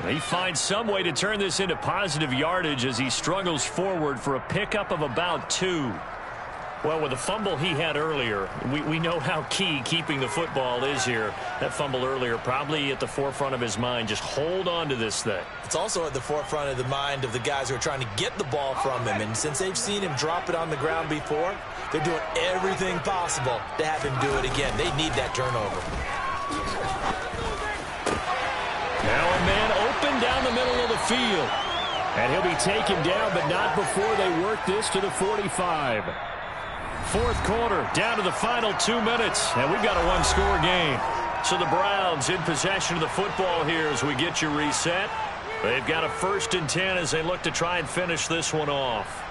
He finds some way to turn this into positive yardage as he struggles forward for a pickup of about 2. Well, with the fumble he had earlier, we know how key keeping the football is here. That fumble earlier probably at the forefront of his mind. Just hold on to this thing. It's also at the forefront of the mind of the guys who are trying to get the ball from him. And since they've seen him drop it on the ground before, they're doing everything possible to have him do it again. They need that turnover. Now a man open down the middle of the field. And he'll be taken down, but not before they work this to the 45. Fourth quarter, down to the final 2 minutes, and we've got a one-score game. So the Browns in possession of the football here as we get you reset. They've got a 1st and 10 as they look to try and finish this one off.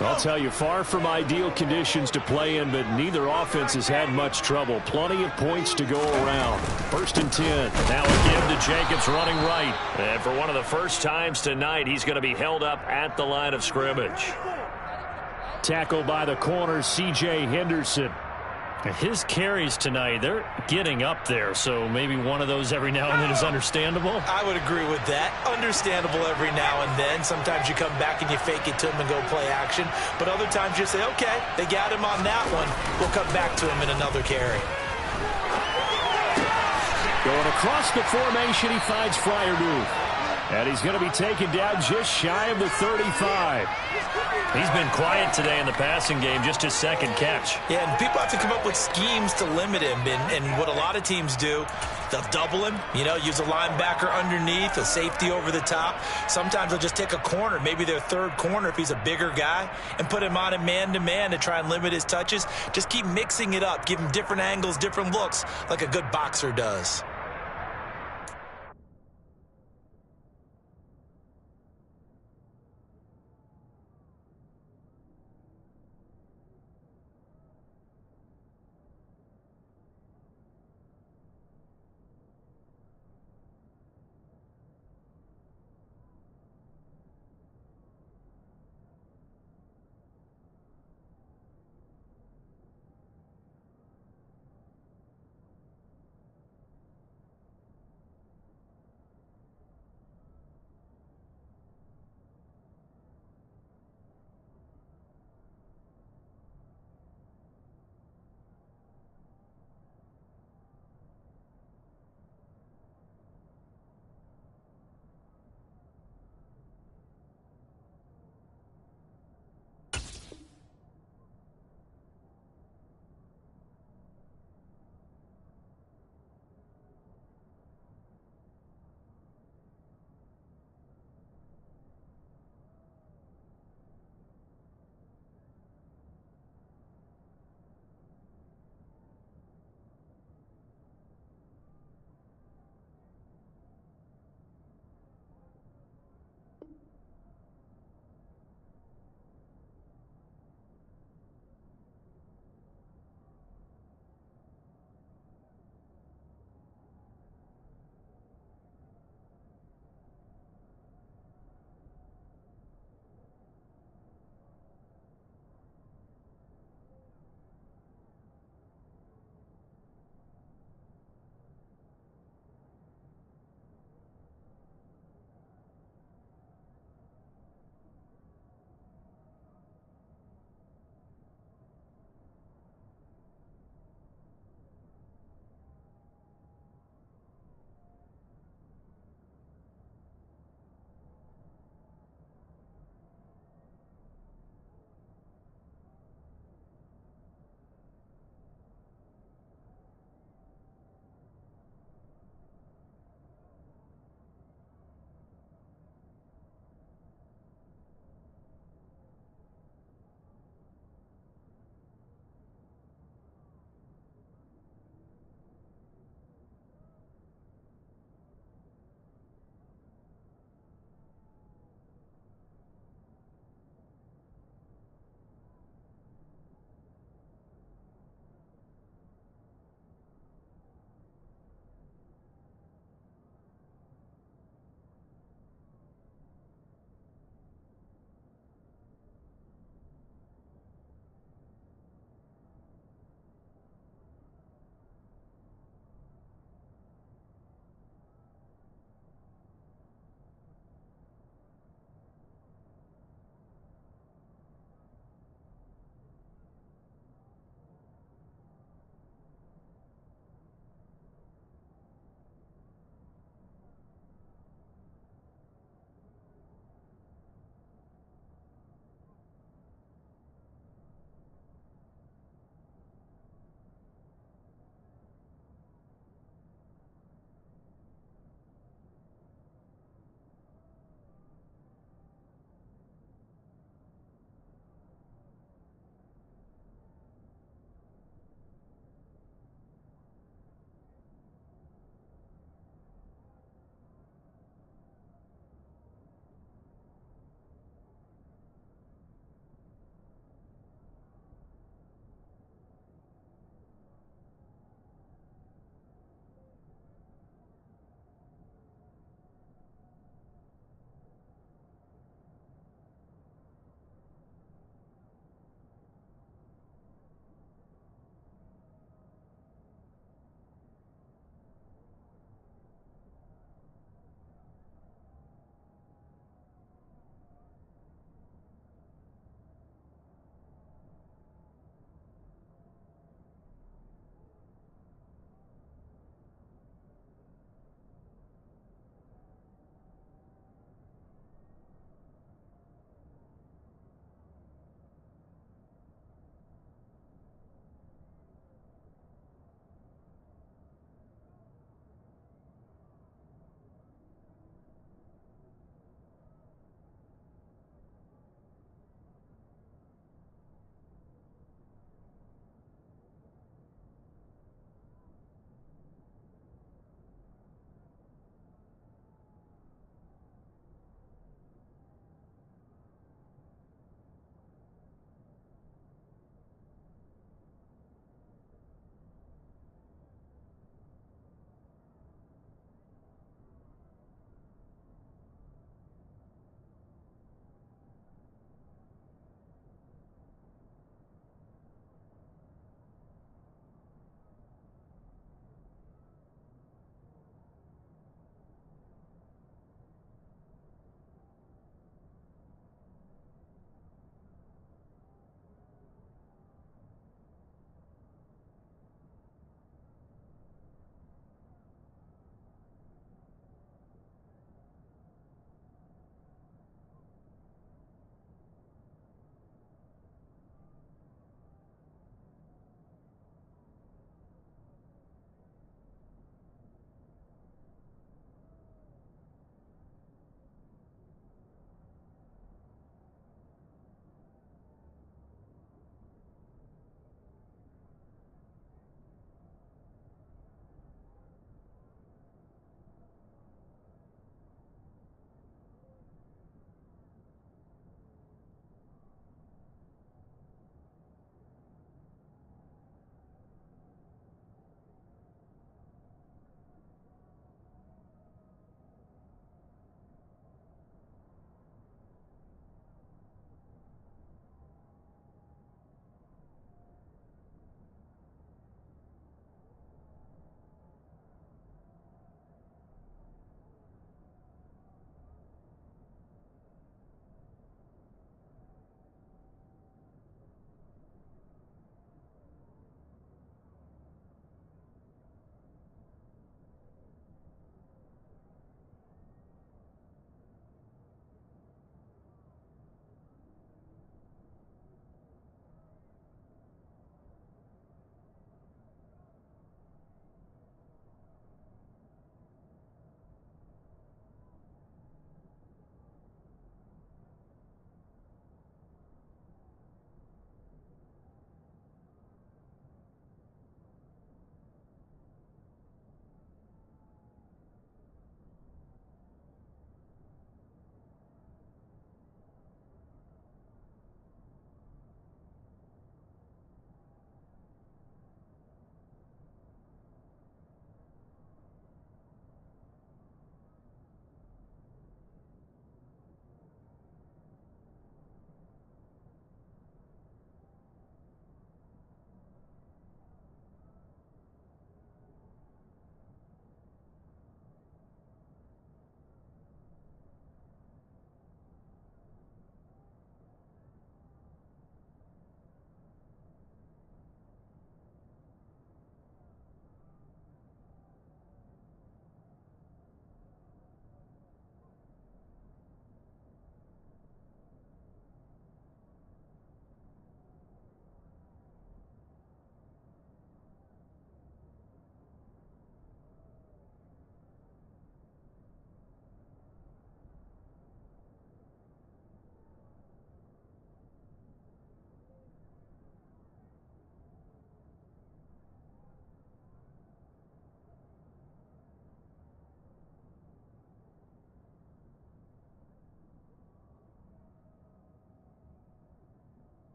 I'll tell you, far from ideal conditions to play in, but neither offense has had much trouble. Plenty of points to go around. 1st and 10. Now again to Jacobs running right. And for one of the first times tonight, he's going to be held up at the line of scrimmage. Tackled by the corner, C.J. Henderson. His carries tonight, they're getting up there, so maybe one of those every now and then is understandable. I would agree with that. Understandable every now and then. Sometimes you come back and you fake it to him and go play action. But other times you say, okay, they got him on that one. We'll come back to him in another carry. Going across the formation, he finds Freiermuth. And he's going to be taken down just shy of the 35. He's been quiet today in the passing game, just his 2nd catch. Yeah, and people have to come up with schemes to limit him. And what a lot of teams do, they'll double him, use a linebacker underneath, a safety over the top. Sometimes they'll just take a corner, maybe their 3rd corner if he's a bigger guy, and put him on a man-to-man to try and limit his touches. Just keep mixing it up, give him different angles, different looks, like a good boxer does.